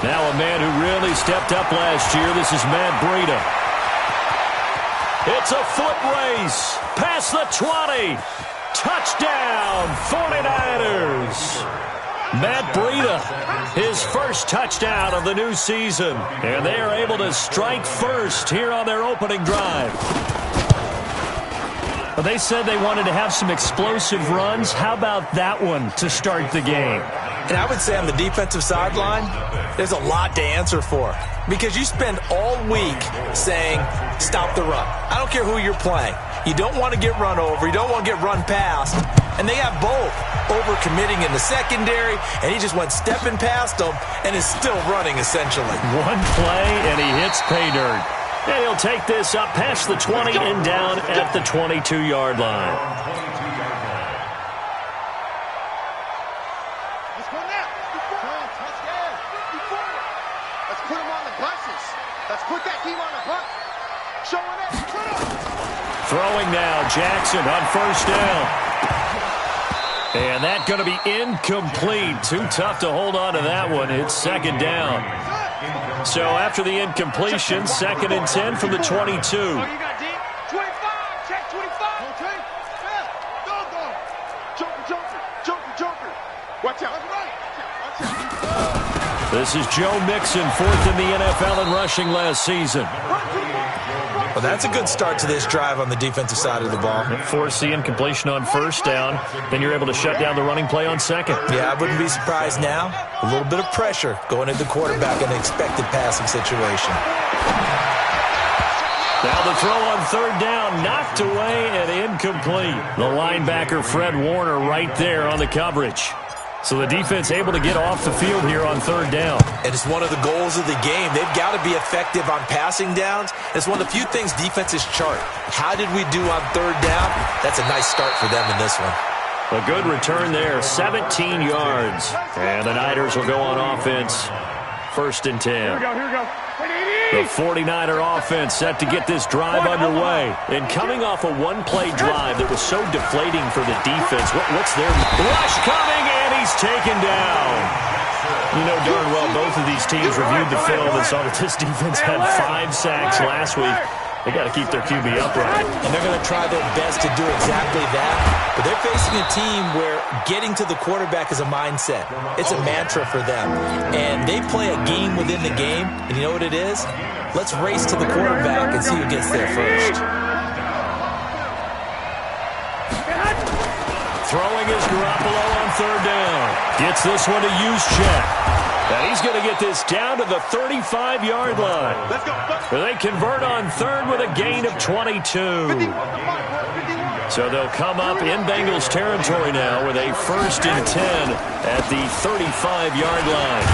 Now a man who really stepped up last year. This is Matt Breida. It's a foot race. Past the 20. Touchdown, 49ers. Matt Breida, his first touchdown of the new season. And they are able to strike first here on their opening drive. Well, they said they wanted to have some explosive runs. How about that one to start the game? And I would say on the defensive sideline, there's a lot to answer for. Because you spend all week saying, stop the run. I don't care who you're playing. You don't want to get run over. You don't want to get run past. And they have both. Over-committing in the secondary, and he just went stepping past them and is still running, essentially. One play, and he hits pay dirt. And he'll take this up past the 20 and down at the 22-yard line. Let's go now. Let's put him on the buses. Let's put that team on the bus. Showing up. Throwing now, Jackson on first down. And that's going to be incomplete. Too tough to hold on to that one. It's second down. So after the incompletion, second and 10 from the 22. Oh, you got deep. 25. Check 25. Okay. Yeah. Joker. Watch out. This is Joe Mixon, fourth in the NFL in rushing last season. Well, that's a good start to this drive on the defensive side of the ball. Force the incompletion on first down. Then you're able to shut down the running play on second. Yeah, I wouldn't be surprised now. A little bit of pressure going into the quarterback in an expected passing situation. Now the throw on third down, knocked away and incomplete. The linebacker, Fred Warner, right there on the coverage. So the defense able to get off the field here on third down. And it's one of the goals of the game. They've got to be effective on passing downs. It's one of the few things defenses chart. How did we do on third down? That's a nice start for them in this one. A good return there, 17 yards. And the Niners will go on offense, first and 10. Here we go. The 49er offense set to get this drive underway. And coming off a one-play drive that was so deflating for the defense, what's their rush coming, and he's taken down. You know darn well both of these teams reviewed the film and saw that this defense had 5 sacks last week. They got to keep their QB upright. And they're going to try their best to do exactly that. But they're facing a team where getting to the quarterback is a mindset. It's a mantra for them. And they play a game within the game. And you know what it is? Let's race to the quarterback and see who gets there first. Throwing is Garoppolo on third down. Gets this one to Juszczyk. And he's going to get this down to the 35-yard line. Let's go. They convert on third with a gain of 22. So they'll come up in Bengals territory now with a first and 10 at the 35-yard line.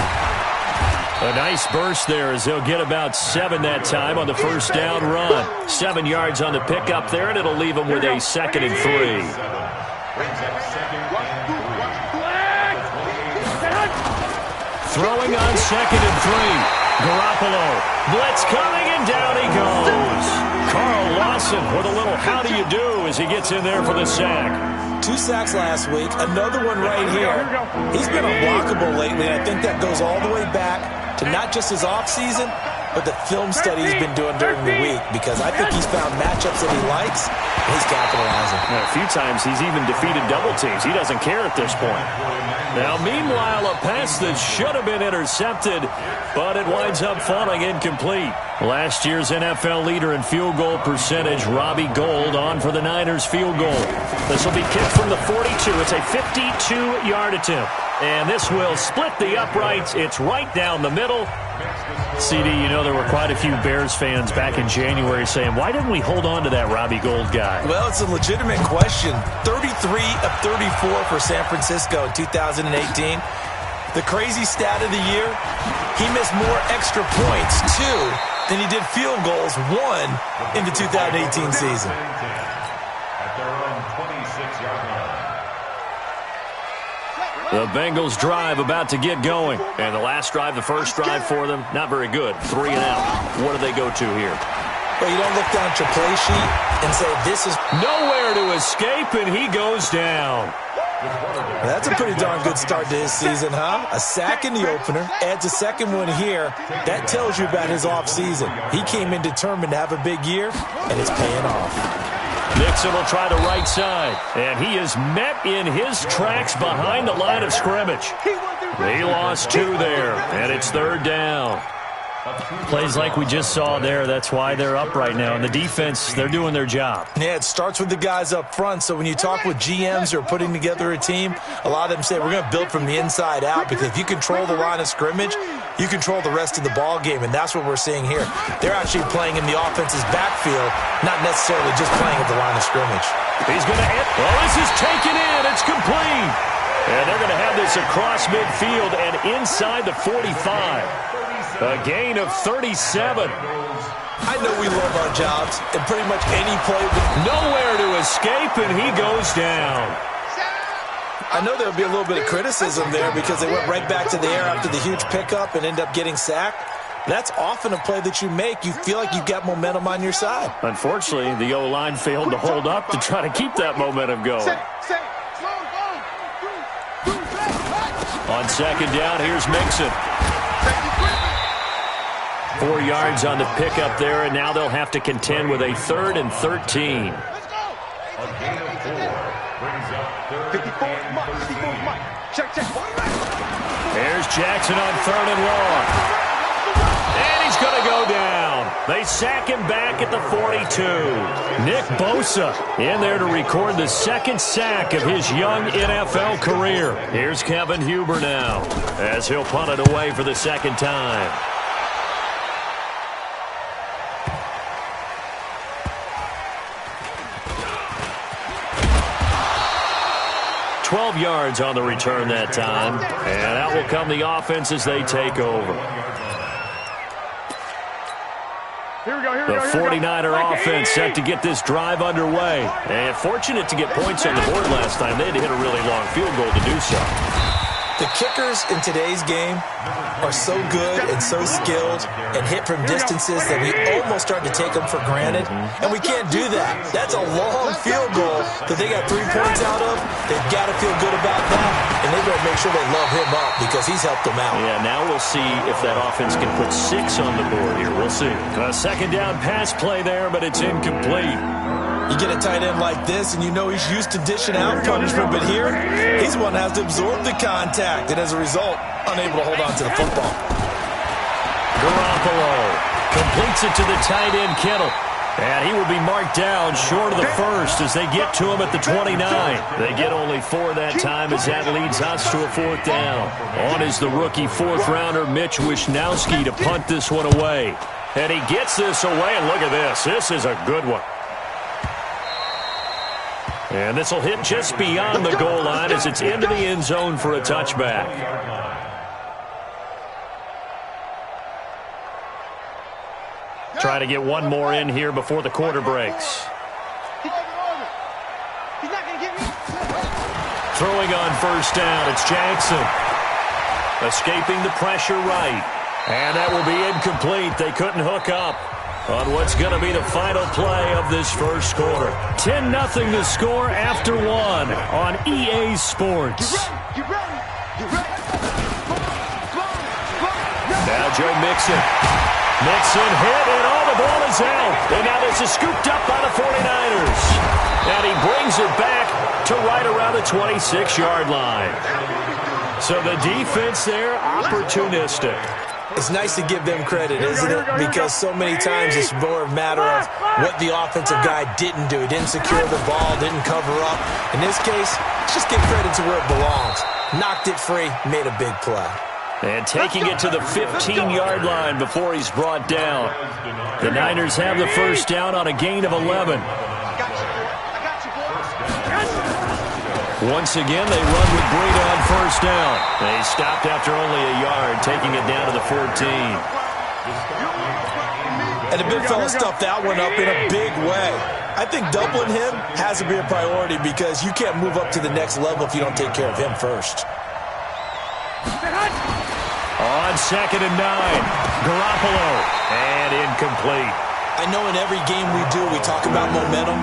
A nice burst there as they'll get about 7 that time on the first down run. 7 yards on the pickup there, and it'll leave them with a second and 3. Throwing on second and 3. Garoppolo. Blitz coming, and down he goes. Carl Lawson with a little how do you do as he gets in there for the sack. 2 sacks last week. Another one right here. He's been unblockable lately, and I think that goes all the way back to not just his offseason, but the film study he's been doing during the week, because I think he's found matchups that he likes, and he's capitalizing. A few times he's even defeated double teams. He doesn't care at this point. Now, meanwhile, a pass that should have been intercepted, but it winds up falling incomplete. Last year's NFL leader in field goal percentage, Robbie Gould, on for the Niners field goal. This will be kicked from the 42. It's a 52-yard attempt. And this will split the uprights. It's right down the middle. CD, you know there were quite a few Bears fans back in January saying, why didn't we hold on to that Robbie Gould guy? Well, it's a legitimate question. 33 of 34 for San Francisco in 2018. The crazy stat of the year, he missed more extra points, 2, than he did field goals, 1, in the 2018 season. The Bengals drive about to get going. And the last drive, the first drive for them, not very good. 3 and out. What do they go to here? Well, you don't look down at your play sheet and say, this is nowhere to escape, and he goes down. That's a pretty darn good start to his season, huh? A sack in the opener, adds a second one here. That tells you about his offseason. He came in determined to have a big year, and it's paying off. Mixon will try the right side, and he is met in his tracks behind the line of scrimmage. He lost 2 there, and it's 3rd down. Plays like we just saw there, that's why they're up right now. And the defense, they're doing their job. Yeah, it starts with the guys up front. So when you talk with GMs who are putting together a team, a lot of them say we're going to build from the inside out, because if you control the line of scrimmage, you control the rest of the ball game, and that's what we're seeing here. They're actually playing in the offense's backfield, not necessarily just playing at the line of scrimmage. He's going to hit. Well, this is taken in. It's complete. And they're going to have this across midfield and inside the 45. A gain of 37. I know we love our jobs, and pretty much any play. Nowhere to escape, and he goes down. I know there'll be a little bit of criticism there because they went right back to the air after the huge pickup and end up getting sacked. That's often a play that you make. You feel like you've got momentum on your side. Unfortunately, the O-line failed to hold up to try to keep that momentum going. On 2nd down, here's Mixon. 4 yards on the pickup there, and now they'll have to contend with a 3rd and 13. There's Jackson on 3rd and long. And he's going to go down. They sack him back at the 42. Nick Bosa in there to record the 2nd sack of his young NFL career. Here's Kevin Huber now as he'll punt it away for the 2nd time. 12 yards on the return that time. And out will come the offense as they take over. The 49er offense set to get this drive underway. And fortunate to get points on the board last time. They had to hit a really long field goal to do so. The kickers in today's game are so good and so skilled and hit from distances that we almost start to take them for granted. And we can't do that. That's a long field goal that they got 3 points out of. They've got to feel good about that. And they've got to make sure they love him up because he's helped them out. Yeah, now we'll see if that offense can put 6 on the board here. We'll see. A 2nd down pass play there, but it's incomplete. You get a tight end like this, and you know he's used to dishing out punishment, but here, he's the one that has to absorb the contact, and as a result, unable to hold on to the football. Garoppolo completes it to the tight end, Kittle. And he will be marked down short of the 1st as they get to him at the 29. They get only 4 that time as that leads us to a 4th down. On is the rookie 4th-rounder Mitch Wishnowsky to punt this one away. And he gets this away, and look at this. This is a good one. And this will hit just beyond the goal line as it's into the end zone for a touchback. Try to get one more in here before the quarter breaks. Throwing on 1st down, it's Jackson. Escaping the pressure right. And that will be incomplete. They couldn't hook up on what's going to be the final play of this 1st quarter. 10-0 the score after 1 on EA Sports. Now Joe Mixon. Mixon hit, and all the ball is out. And now this is scooped up by the 49ers. And he brings it back to right around the 26-yard line. So the defense there, opportunistic. It's nice to give them credit, isn't it? Because so many times it's more a matter of what the offensive guy didn't do. He didn't secure the ball, didn't cover up. In this case, just give credit to where it belongs. Knocked it free, made a big play. And taking it to the 15-yard line before he's brought down. The Niners have the 1st down on a gain of 11. Once again, they run with Breida on 1st down. They stopped after only a yard, taking it down to the 14. And the big fella stuffed that one up in a big way. I think doubling him has to be a priority because you can't move up to the next level if you don't take care of him first. On 2nd and 9, Garoppolo, and incomplete. I know in every game we do, we talk about momentum.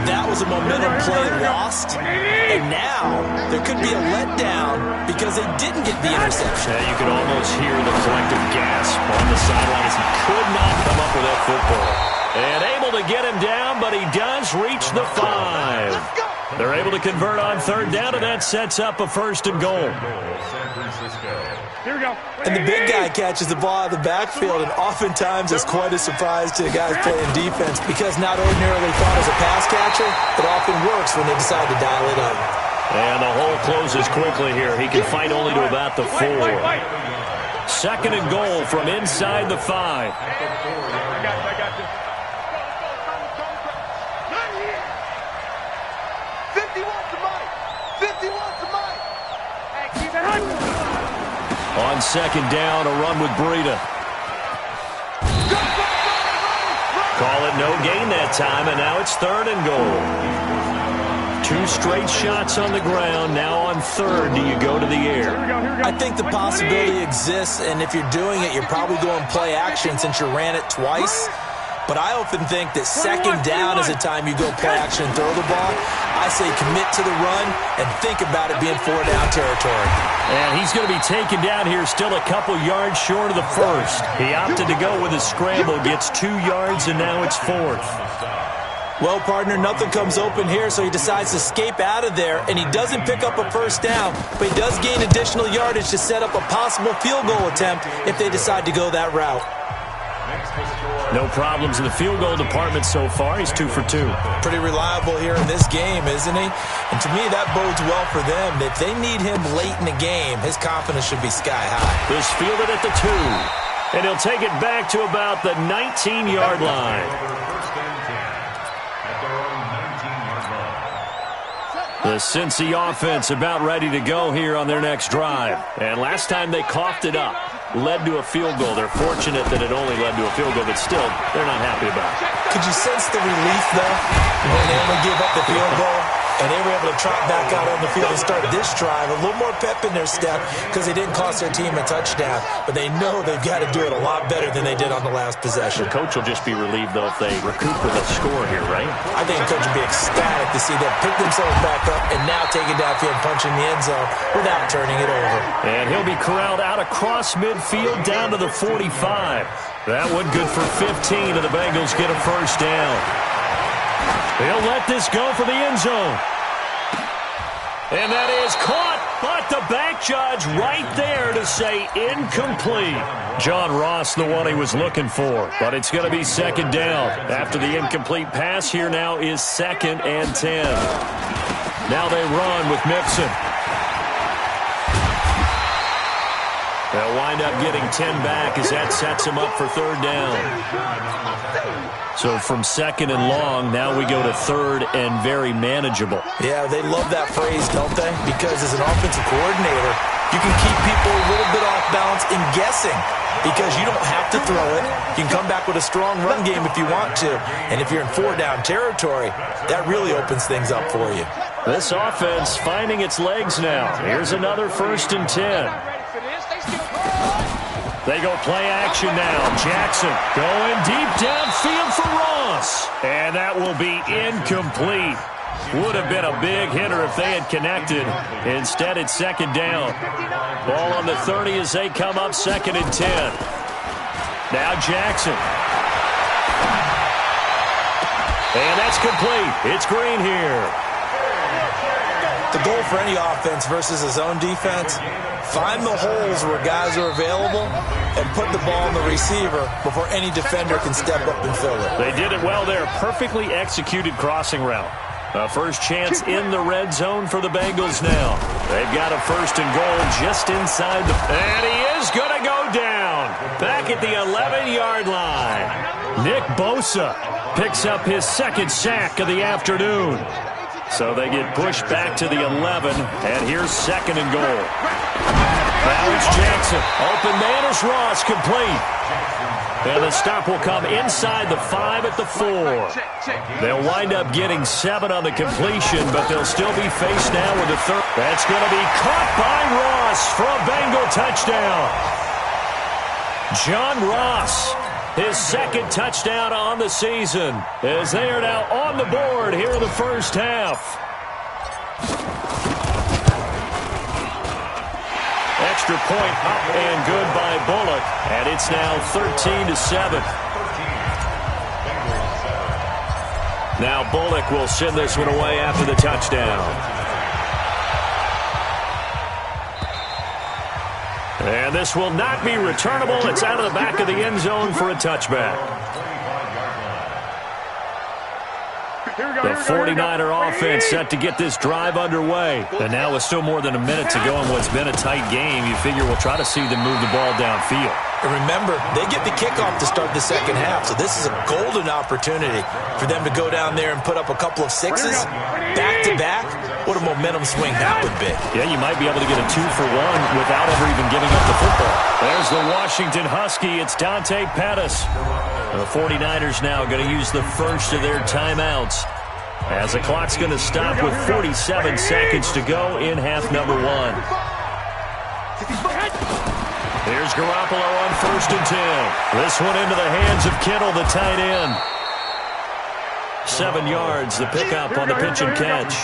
That was a momentum play lost. And now there could be a letdown because they didn't get the interception. Yeah, you could almost hear the collective gasp on the sidelines. He could not come up with that football. And able to get him down, but he does reach the 5. They're able to convert on third down, and that sets up a 1st and goal. Here we go. And the big guy catches the ball out of the backfield, and oftentimes it's quite a surprise to the guys playing defense because not ordinarily thought as a pass catcher, it often works when they decide to dial it up. And the hole closes quickly here. He can fight only to about the 4. 2nd and goal from inside the 5. I got you. 50 wants the money. 50 wants the money. Hey, keep it on. On 2nd down, a run with Breida. Call it no gain that time, and now it's 3rd and goal. 2 straight shots on the ground. Now on 3rd, do you go to the air? I think the possibility exists, and if you're doing it, you're probably going play action since you ran it twice. But I often think that 2nd down is the time you go play action and throw the ball. I say commit to the run and think about it being 4-down territory. And he's going to be taken down here still a couple yards short of the 1st. He opted to go with a scramble, gets 2 yards, and now it's 4th. Well, partner, nothing comes open here, so he decides to escape out of there, and he doesn't pick up a 1st down, but he does gain additional yardage to set up a possible field goal attempt if they decide to go that route. No problems in the field goal department so far. He's 2 for 2. Pretty reliable here in this game, isn't he? And to me, that bodes well for them. If they need him late in the game, his confidence should be sky high. This fielded at the 2. And he'll take it back to about the 19-yard line. The Cincy offense about ready to go here on their next drive. And last time they coughed it up, led to a field goal. They're fortunate that it only led to a field goal, but still, they're not happy about it. Could you sense the relief, though, when they only gave up the field goal? And they were able to trot back out on the field and start this drive. A little more pep in their step because they didn't cost their team a touchdown. But they know they've got to do it a lot better than they did on the last possession. The coach will just be relieved, though, if they recoup with a score here, right? I think the coach will be ecstatic to see them pick themselves back up and now take it downfield and punch in the end zone without turning it over. And he'll be corralled out across midfield down to the 45. That one good for 15, and the Bengals get a 1st down. They'll let this go for the end zone. And that is caught, but the back judge right there to say incomplete. John Ross, the one he was looking for, but it's going to be 2nd down. After the incomplete pass, here now is 2nd and 10. Now they run with Mixon. They'll wind up getting 10 back as that sets them up for 3rd down. So from 2nd and long, now we go to 3rd and very manageable. Yeah, they love that phrase, don't they? Because as an offensive coordinator, you can keep people a little bit off balance in guessing because you don't have to throw it. You can come back with a strong run game if you want to. And if you're in 4-down territory, that really opens things up for you. This offense finding its legs now. Here's another 1st and 10. They go play action now. Jackson going deep downfield for Ross. And that will be incomplete. Would have been a big hitter if they had connected. Instead, it's 2nd down. Ball on the 30 as they come up 2nd and 10. Now Jackson. And that's complete. It's Green here. The goal for any offense versus a zone defense, find the holes where guys are available and put the ball on the receiver before any defender can step up and fill it. They did it well there. Perfectly executed crossing route. A first chance in the red zone for the Bengals now. They've got a 1st and goal just inside the... And he is going to go down. Back at the 11-yard line. Nick Bosa picks up his 2nd sack of the afternoon. So they get pushed back to the 11, and here's 2nd and goal. Now it's Jackson. Open man is Ross, complete. And the stop will come inside the 5 at the 4. They'll wind up getting 7 on the completion, but they'll still be faced now with a 3rd. That's going to be caught by Ross for a Bengal touchdown. John Ross His second touchdown on the season, as they are now on the board here in the first half. Extra point up and good by Bullock, and it's now 13-7. Now Bullock will send this one away after the touchdown. And this will not be returnable. It's out of the back of the end zone for a touchback. The 49er offense set to get this drive underway. And now with still more than a minute to go in what's been a tight game, you figure we'll try to see them move the ball downfield. And remember, they get the kickoff to start the second half, so this is a golden opportunity for them to go down there and put up a couple of sixes back-to-back. What a momentum swing that would be. Yeah, you might be able to get a 2-for-1 without ever even giving up the football. There's the Washington Husky. It's Dante Pettis. The 49ers now going to use the first of their timeouts, as the clock's going to stop with 47 seconds to go in half number 1. Here's Garoppolo on 1st and 10. This one into the hands of Kittle, the tight end. 7 yards, the pickup on the pitch and catch.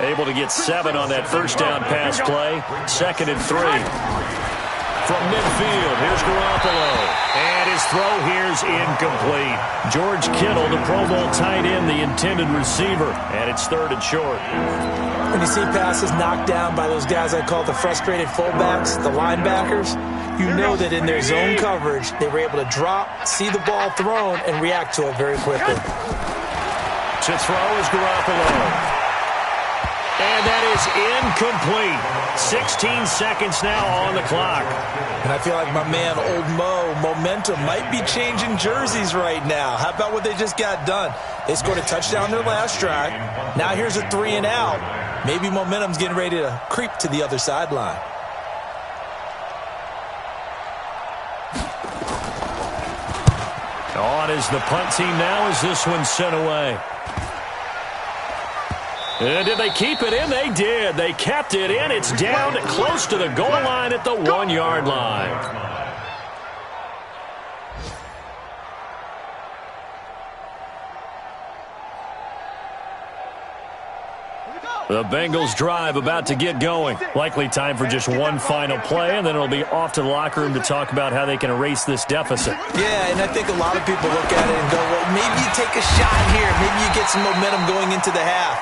Able to get 7 on that first down pass play. 2nd and 3. From midfield, here's Garoppolo. And his throw here's incomplete. George Kittle, the Pro Bowl tight end, the intended receiver. And it's 3rd and short. When you see passes knocked down by those guys I call the frustrated fullbacks, the linebackers, you know that in their zone coverage, they were able to drop, see the ball thrown, and react to it very quickly. To throw is Garoppolo. And that is incomplete. 16 seconds now on the clock. And I feel like my man, Old Mo, momentum might be changing jerseys right now. How about what they just got done? They scored a touchdown their last drive. Now here's a 3 and out. Maybe momentum's getting ready to creep to the other sideline. On is the punt team now as this one's sent away. And did they keep it in? They did. They kept it in. It's down close to the goal line at the 1-yard line. The Bengals drive about to get going. Likely time for just one final play, and then it'll be off to the locker room to talk about how they can erase this deficit. Yeah, and I think a lot of people look at it and go, well, maybe you take a shot here. Maybe you get some momentum going into the half.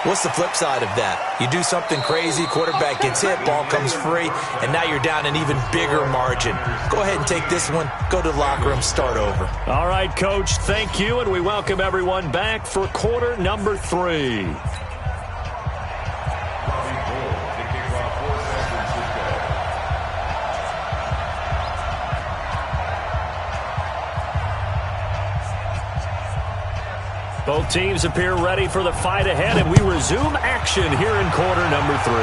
What's the flip side of that? You do something crazy, quarterback gets hit, ball comes free, and now you're down an even bigger margin. Go ahead and take this one, go to the locker room, start over. All right, Coach, thank you, and we welcome everyone back for quarter number 3. Both teams appear ready for the fight ahead, and we resume action here in quarter number 3.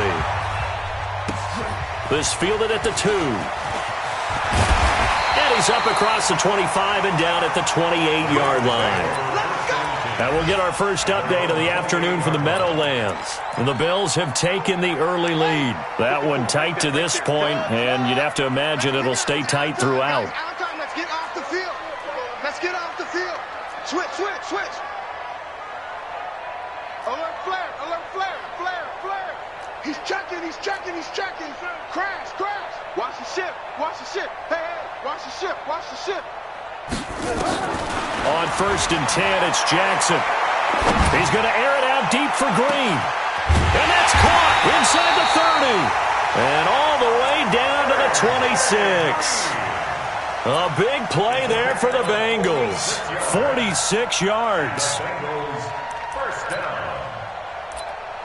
This fielded at the 2. And he's up across the 25 and down at the 28-yard line. And we'll get our first update of the afternoon from the Meadowlands. The Bills have taken the early lead. That one tight to this point, and you'd have to imagine it'll stay tight throughout. Let's get off the field. Let's get off the field. Switch, switch, switch. Alert flare, alert flare, flare, flare. He's checking, he's checking, he's checking. Crash, crash. Watch the ship, watch the ship. Hey, hey, watch the ship, watch the ship. On 1st and 10, it's Jackson. He's going to air it out deep for Green. And that's caught inside the 30. And all the way down to the 26. A big play there for the Bengals. 46 yards. First down.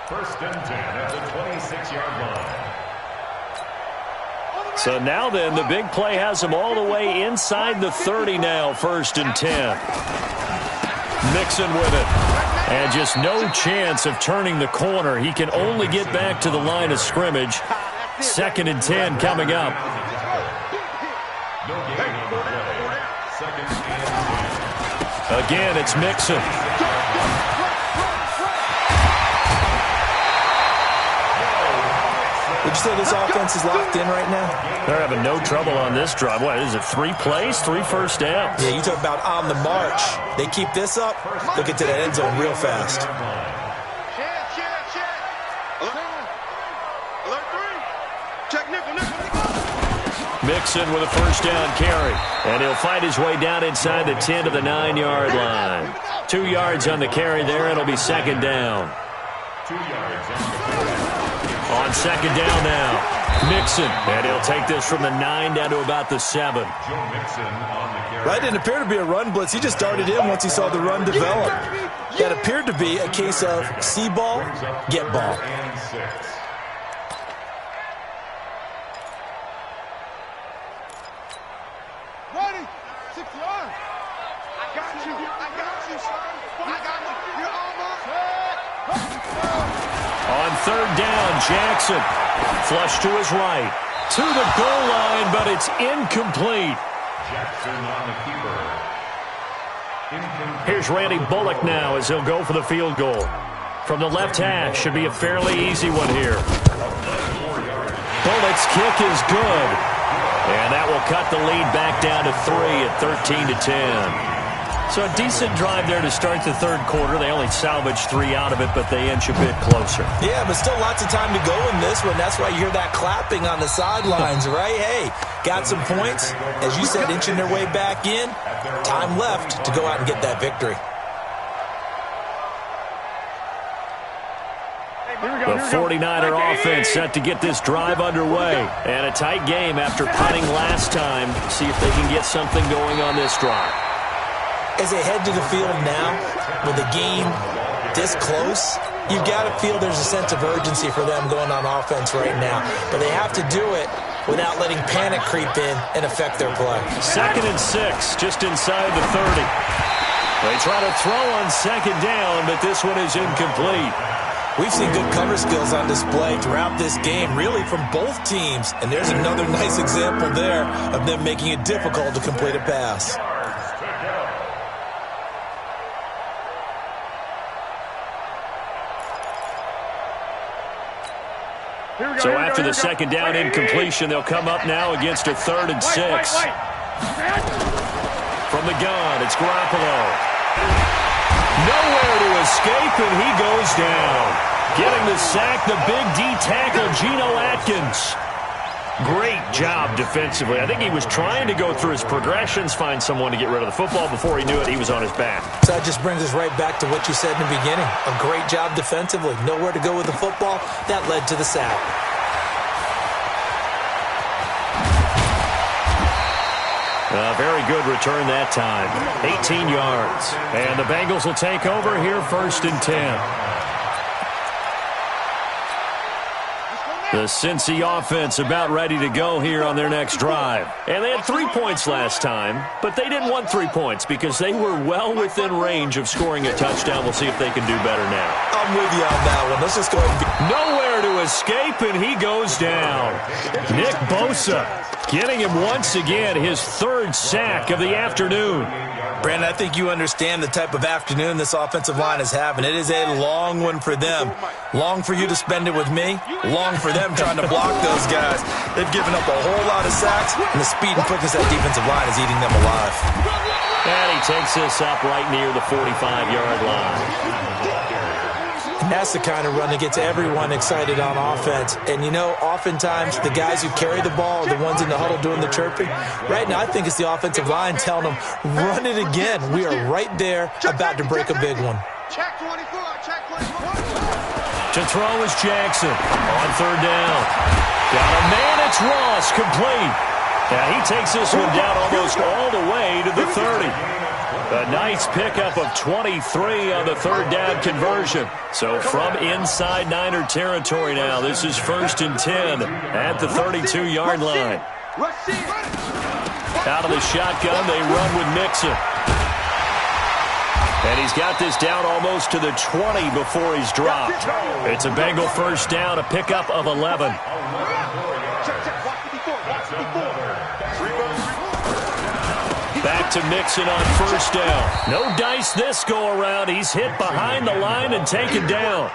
1st and 10 at the 26-yard line. So now then, the big play has him all the way inside the 30 now, 1st and 10. Mixon with it. And just no chance of turning the corner. He can only get back to the line of scrimmage. 2nd and 10 coming up. Again, it's Mixon. Would you say this offense is locked in right now? They're having no trouble on this drive. What is it, 3 plays, 3 first downs? Yeah, you talk about on the march. They keep this up, they'll get to that end zone real fast. Mixon with a first down carry. And he'll fight his way down inside the 10 to the 9-yard line. 2 yards on the carry there. It'll be second down. 2 yards on the carry. On second down now. Mixon. And he'll take this from the 9 down to about the 7. Joe Mixon on the carry. That didn't appear to be a run blitz. He just darted in once he saw the run develop. That appeared to be a case of see ball, get ball. And 6. Ready? 6 yards. I got you. I got you, son. I got you. You're almost. On third down, Jackson. Flush to his right. To the goal line, but it's incomplete. Jackson on the keeper. Incomplete. Here's Randy Bullock now as he'll go for the field goal. From the left hash, should be a fairly easy one here. Bullock's kick is good. And that will cut the lead back down to 3 at 13-10. So a decent drive there to start the third quarter. They only salvaged 3 out of it, but they inch a bit closer. Yeah, but still lots of time to go in this one. That's why you hear that clapping on the sidelines, right? Hey, got some points. As you said, inching their way back in. Time left to go out and get that victory. The 49er offense set to get this drive underway. And a tight game after punting last time. See if they can get something going on this drive. As they head to the field now, with the game this close, you've got to feel there's a sense of urgency for them going on offense right now. But they have to do it without letting panic creep in and affect their play. 2nd and 6, just inside the 30. They try to throw on second down, but this one is incomplete. We've seen good cover skills on display throughout this game, really from both teams. And there's another nice example there of them making it difficult to complete a pass. So after the second down incompletion, they'll come up now against a 3rd and 6. From the gun, it's Garoppolo. Nowhere to escape, and he goes down. Getting the sack, the big D tackle, Geno Atkins. Great job defensively. I think he was trying to go through his progressions, find someone to get rid of the football. Before he knew it, he was on his back. So that just brings us right back to what you said in the beginning. A great job defensively. Nowhere to go with the football. That led to the sack. A very good return that time. 18 yards. And the Bengals will take over here 1st and 10. The Cincy offense about ready to go here on their next drive. And they had 3 points last time, but they didn't want 3 points because they were well within range of scoring a touchdown. We'll see if they can do better now. I'm with you on that one. Let's just go ahead and Nowhere to escape, and he goes down. Nick Bosa getting him once again, his 3rd sack of the afternoon. Brandon, I think you understand the type of afternoon this offensive line is having. It is a long one for them. Long for you to spend it with me. Long for them trying to block those guys. They've given up a whole lot of sacks, and the speed and quickness of that defensive line is eating them alive. And he takes this up right near the 45-yard line. And that's the kind of run that gets everyone excited on offense. And, you know, oftentimes the guys who carry the ball are the ones in the huddle doing the chirping. Right now, I think it's the offensive line telling them, run it again. We are right there about to break a big one. Check 24. Check 24. To throw is Jackson on 3rd down. Got a man, it's Ross, complete. And he takes this one down almost all the way to the 30. A nice pickup of 23 on the 3rd down conversion. So from inside Niner territory now, this is 1st and 10 at the 32-yard line. Out of the shotgun, they run with Mixon. And he's got this down almost to the 20 before he's dropped. It's a Bengal 1st down, a pickup of 11. Back to Mixon on first down. No dice this go-around. He's hit behind the line and taken down.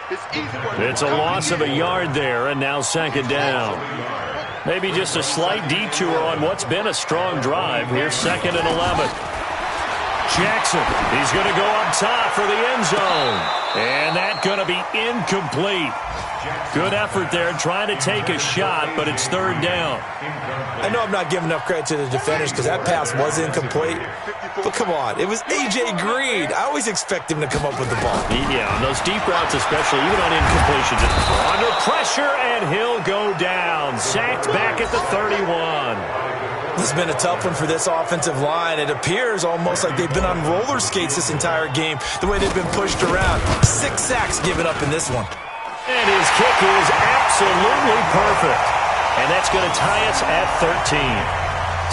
It's a loss of a yard there, and now second down. Maybe just a slight detour on what's been a strong drive. Here's 2nd and 11. Jackson, he's going to go up top for the end zone. And that's going to be incomplete. Good effort there trying to take a shot, but it's 3rd down. I know I'm not giving enough credit to the defenders because that pass was incomplete. But come on, it was A.J. Green. I always expect him to come up with the ball. Yeah, on those deep routes especially, even on incompletions. Under pressure, and he'll go down. Sacked back at the 31. This has been a tough one for this offensive line. It appears almost like they've been on roller skates this entire game, the way they've been pushed around. 6 sacks given up in this one. And his kick is absolutely perfect. And that's going to tie us at 13.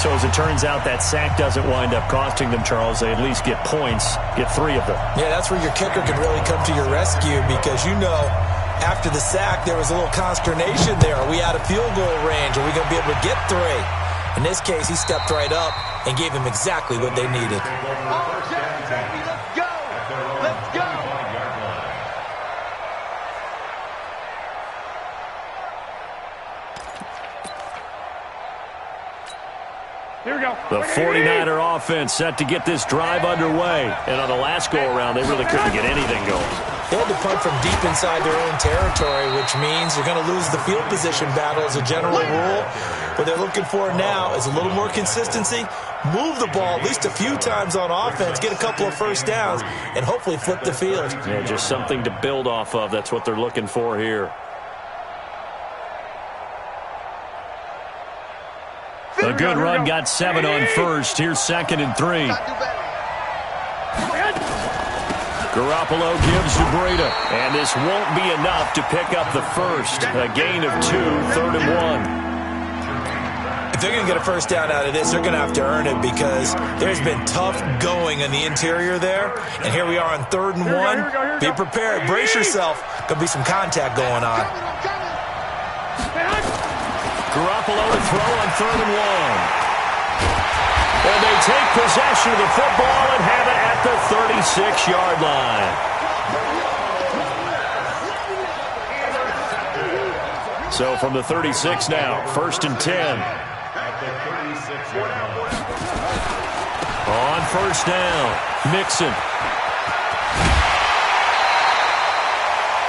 So as it turns out, that sack doesn't wind up costing them, Charles. They at least get points, get 3 of them. Yeah, that's where your kicker can really come to your rescue because, you know, after the sack, there was a little consternation there. Are we out of field goal range? Are we going to be able to get 3? In this case, he stepped right up and gave them exactly what they needed. Here we go. The 49er offense set to get this drive underway. And on the last go-around, they really couldn't get anything going. They had to punt from deep inside their own territory, which means you're going to lose the field position battle as a general rule. What they're looking for now is a little more consistency, move the ball at least a few times on offense, get a couple of first downs, and hopefully flip the field. Yeah, just something to build off of. That's what they're looking for here. A good run, got 7 on first. Here's 2nd and 3. Garoppolo gives to Breida, and this won't be enough to pick up the first. A gain of 2, 3rd and 1. If they're going to get a first down out of this, they're going to have to earn it because there's been tough going in the interior there. And here we are on 3rd and 1. Be prepared. Brace yourself. Going to be some contact going on. Garoppolo to throw on 3rd and 1. And they take possession of the football and have it at the 36-yard line. So from the 36 now, 1st and 10. On first down, Mixon.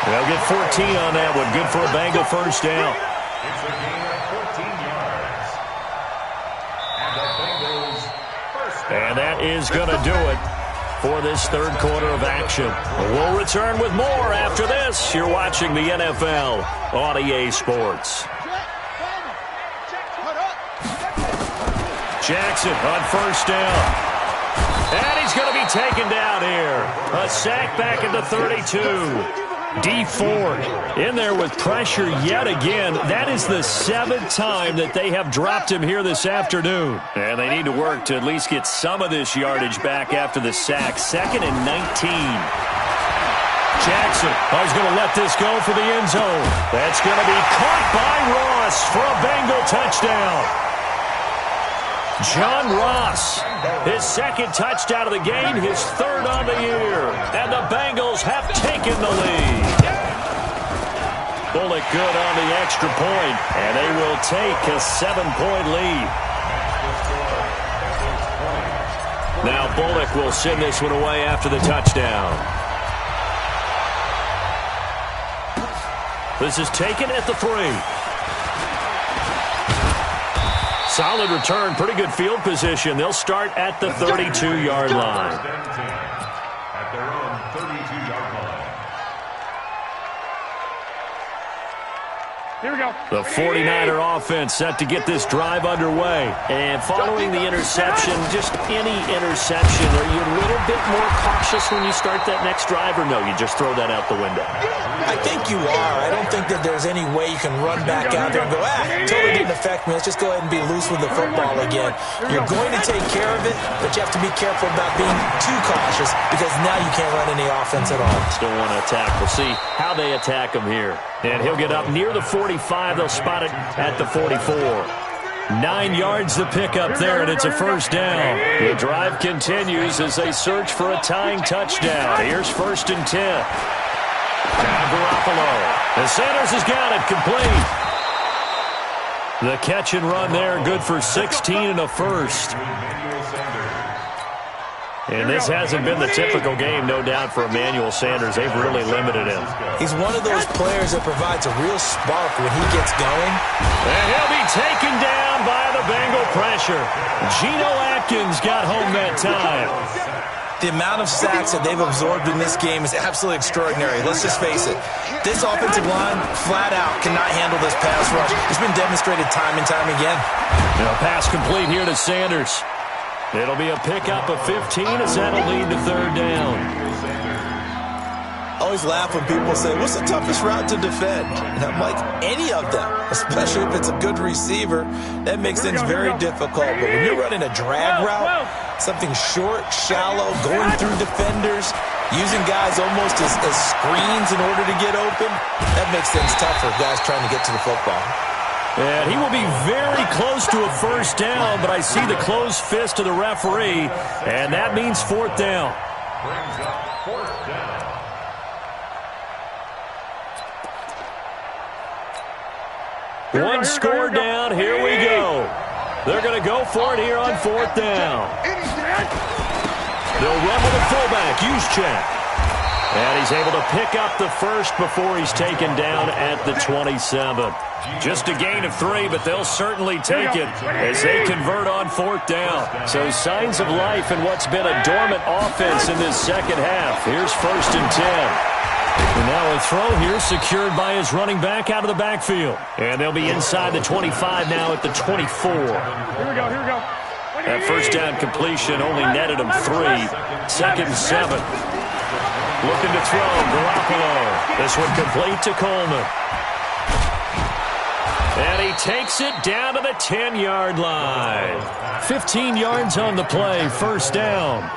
They'll get 14 on that one. Good for a Bengal first down. It's a gain of 14 yards. And the Bengals first down. And that is going to do it for this 3rd quarter of action. We'll return with more after this. You're watching the NFL on EA Sports. Jackson on first down. And he's going to be taken down here. A sack back at the 32. D Ford in there with pressure yet again. That is the 7th time that they have dropped him here this afternoon. And they need to work to at least get some of this yardage back after the sack. 2nd and 19. Jackson is going to let this go for the end zone. That's going to be caught by Ross for a Bengal touchdown. John Ross, his 2nd touchdown of the game, his 3rd on the year. And the Bengals have taken the lead. Bullock good on the extra point, and they will take a 7-point lead. Now Bullock will send this one away after the touchdown. This is taken at the 3. Solid return, pretty good field position. They'll start at the 32-yard line. At their own 32-yard line. Here we go. The 49er offense set to get this drive underway. And following the interception, just any interception, are you a little bit more cautious when you start that next drive, or no, you just throw that out the window? I think you are. I don't think that there's any way you can run back out there and go, totally didn't affect me. Let's just go ahead and be loose with the football again. You're going to take care of it, but you have to be careful about being too cautious because now you can't run any offense at all. Still want to attack. We'll see how they attack him here. And he'll get up near the 45. They'll spot it at the 44. 9 yards to pick up there, and it's a first down. The drive continues as they search for a tying touchdown. Here's 1st and 10. Now Garoppolo. And Sanders has got it complete. The catch and run there, good for 16 and a first. And this hasn't been the typical game, no doubt, for Emmanuel Sanders. They've really limited him. He's one of those players that provides a real spark when he gets going. And he'll be taken down by the Bengal pressure. Geno Atkins got home that time. The amount of sacks that they've absorbed in this game is absolutely extraordinary. Let's just face it. This offensive line, flat out, cannot handle this pass rush. It's been demonstrated time and time again. A pass complete here to Sanders. It'll be a pickup of 15 as that'll lead to 3rd down. I always laugh when people say, what's the toughest route to defend? And I'm like, any of them, especially if it's a good receiver. That makes things very difficult. But when you're running a drag route, something short, shallow, going through defenders, using guys almost as screens in order to get open, that makes things tough for guys trying to get to the football. And he will be very close to a first down, but I see the closed fist of the referee, and that means 4th down. Brings up 4th down. One score down, here we go. They're going to go for it here on 4th down. They'll run with a fullback, Juszczyk. And he's able to pick up the first before he's taken down at the 27. Just a gain of 3, but they'll certainly take it as they convert on 4th down. So signs of life in what's been a dormant offense in this second half. Here's 1st and 10. And now a throw here secured by his running back out of the backfield. And they'll be inside the 25 now at the 24. Here we go. That first down completion only netted him 3. 2nd and 7. Looking to throw, Garoppolo. This one complete to Coleman. And he takes it down to the 10-yard line. 15 yards on the play, first down.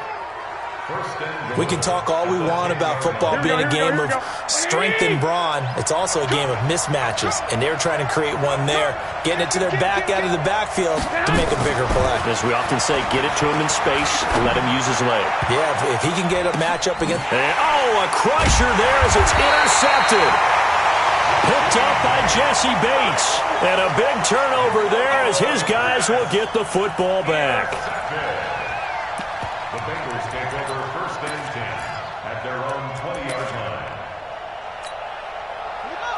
We can talk all we want about football being a game of strength and brawn. It's also a game of mismatches, and they're trying to create one there, getting it to their back out of the backfield to make a bigger play. As we often say, get it to him in space, let him use his leg. Yeah, if he can get a matchup against... And, a crusher there as it's intercepted. Picked up by Jesse Bates. And a big turnover there as his guys will get the football back. The Bengals take over 1st and 10 at their own 20-yard line.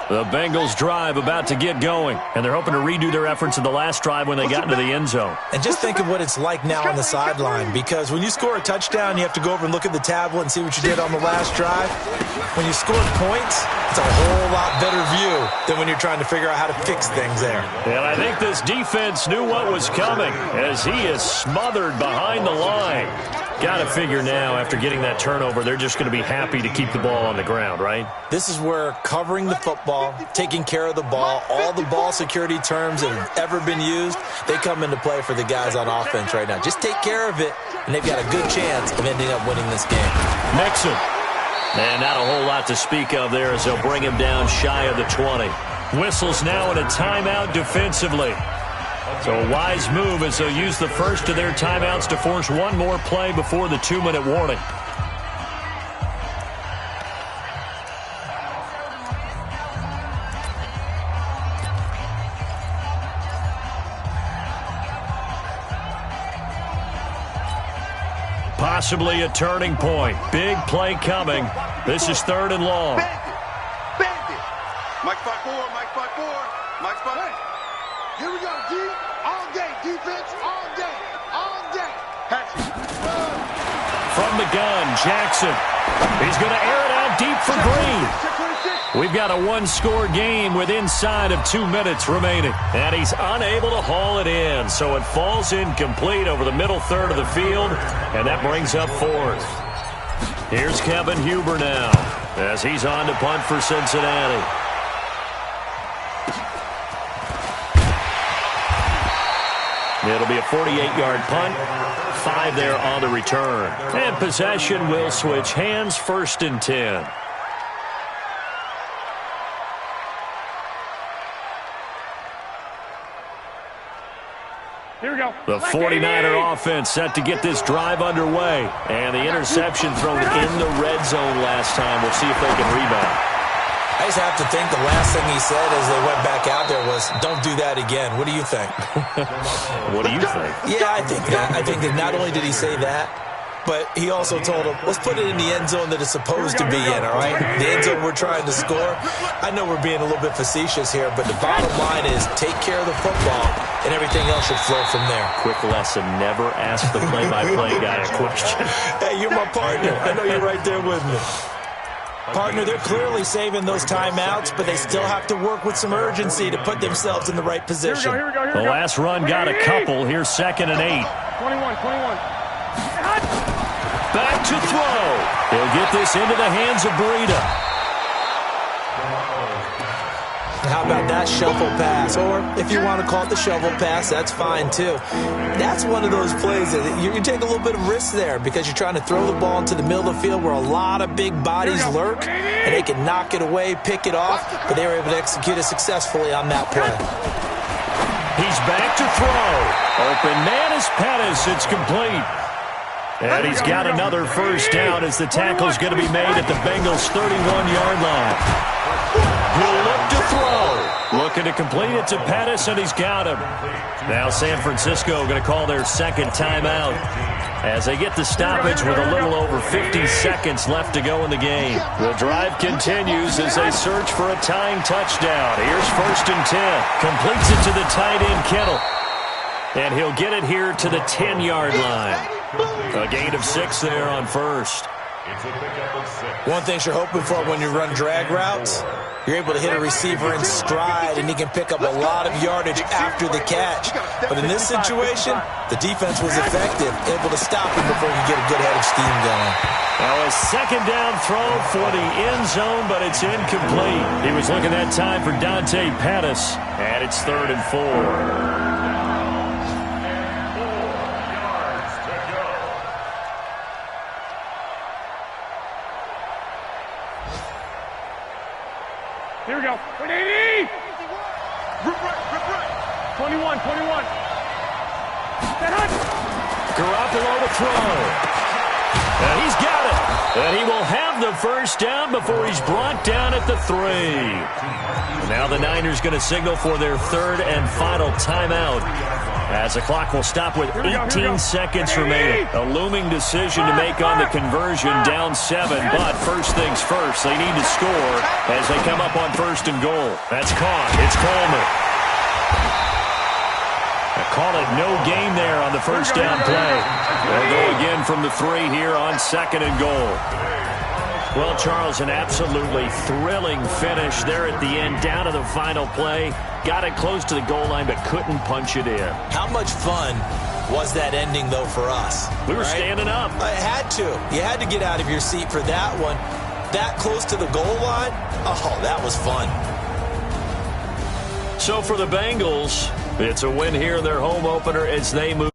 The Bengals drive about to get going, and they're hoping to redo their efforts in the last drive when they got into the end zone. And just think of what it's like now on the sideline, because when you score a touchdown, you have to go over and look at the tablet and see what you did on the last drive. When you score points, it's a whole lot better view than when you're trying to figure out how to fix things there. And I think this defense knew what was coming as he is smothered behind the line. Got to figure now, after getting that turnover, they're just going to be happy to keep the ball on the ground, right? This is where covering the football, taking care of the ball, all the ball security terms that have ever been used, they come into play for the guys on offense right now. Just take care of it, and they've got a good chance of ending up winning this game. Mixon. And not a whole lot to speak of there as they'll bring him down shy of the 20. Whistles now in a timeout defensively. So a wise move as they'll use the first of their timeouts to force one more play before the 2-minute warning. Possibly a turning point. Big play coming. This is 3rd and long. Bandit. Mike 5-4, Mike 5-4, Mike 5. Here we go, D. All day, defense, all day, all day. From the gun, Jackson. He's going to air it out deep for Green. We've got a one-score game with inside of 2 minutes remaining. And he's unable to haul it in, so it falls incomplete over the middle third of the field, and that brings up 4th. Here's Kevin Huber now as he's on to punt for Cincinnati. It'll be a 48-yard punt, 5 there on the return. And possession will switch hands, 1st and 10. Here we go. The 49er offense set to get this drive underway. And the interception thrown in the red zone last time. We'll see if they can rebound. I just have to think the last thing he said as they went back out there was, don't do that again. What do you think? What do you think? Yeah, I think that not only did he say that, but he also told him, let's put it in the end zone that it's supposed to be in, all right? The end zone we're trying to score. I know we're being a little bit facetious here, but the bottom line is take care of the football, and everything else should flow from there. Quick lesson, never ask the play-by-play guy a question. Hey, you're my partner. I know you're right there with me. Partner, they're clearly saving those timeouts, but they still have to work with some urgency to put themselves in the right position. Here we go. The last run got a couple. Here's 2nd and 8. 21. Back to throw. He'll get this into the hands of Breida. How about that shovel pass? Or if you want to call it the shovel pass, that's fine too. That's one of those plays that you can take a little bit of risk there because you're trying to throw the ball into the middle of the field where a lot of big bodies lurk, and they can knock it away, pick it off, but they were able to execute it successfully on that play. He's back to throw. Open man is Pettis. It's complete. And he's got another first down as the tackle's going to be made at the Bengals' 31-yard line. He'll look to throw. Looking to complete it to Pettis, and he's got him. Now San Francisco going to call their second timeout as they get the stoppage with a little over 50 seconds left to go in the game. The drive continues as they search for a tying touchdown. Here's 1st and 10. Completes it to the tight end, Kittle. And he'll get it here to the 10-yard line. A gain of 6 there on first. One thing you're hoping for when you run drag routes, you're able to hit a receiver in stride, and he can pick up a lot of yardage after the catch. But in this situation, the defense was effective, able to stop him before he could get a good head of steam going. Now a 2nd down throw for the end zone, but it's incomplete. He was looking that time for Dante Pettis, and it's 3rd and 4. Here we go. 180. Rip. 21. Garoppolo to throw. And he's got it. And he will have the first down before he's brought down at the 3. And now the Niners going to signal for their 3rd and final timeout as the clock will stop with 18 seconds remaining. A looming decision to make on the conversion, down 7. But first things first, they need to score as they come up on 1st and goal. That's caught. It's Coleman. Call it no gain there on the first down play. They'll go again from the 3 here on 2nd and goal. Well, Charles, an absolutely thrilling finish there at the end, down to the final play. Got it close to the goal line, but couldn't punch it in. How much fun was that ending, though, for us? We were standing up. I had to. You had to get out of your seat for that one. That close to the goal line, oh, that was fun. So for the Bengals, it's a win here in their home opener as they move.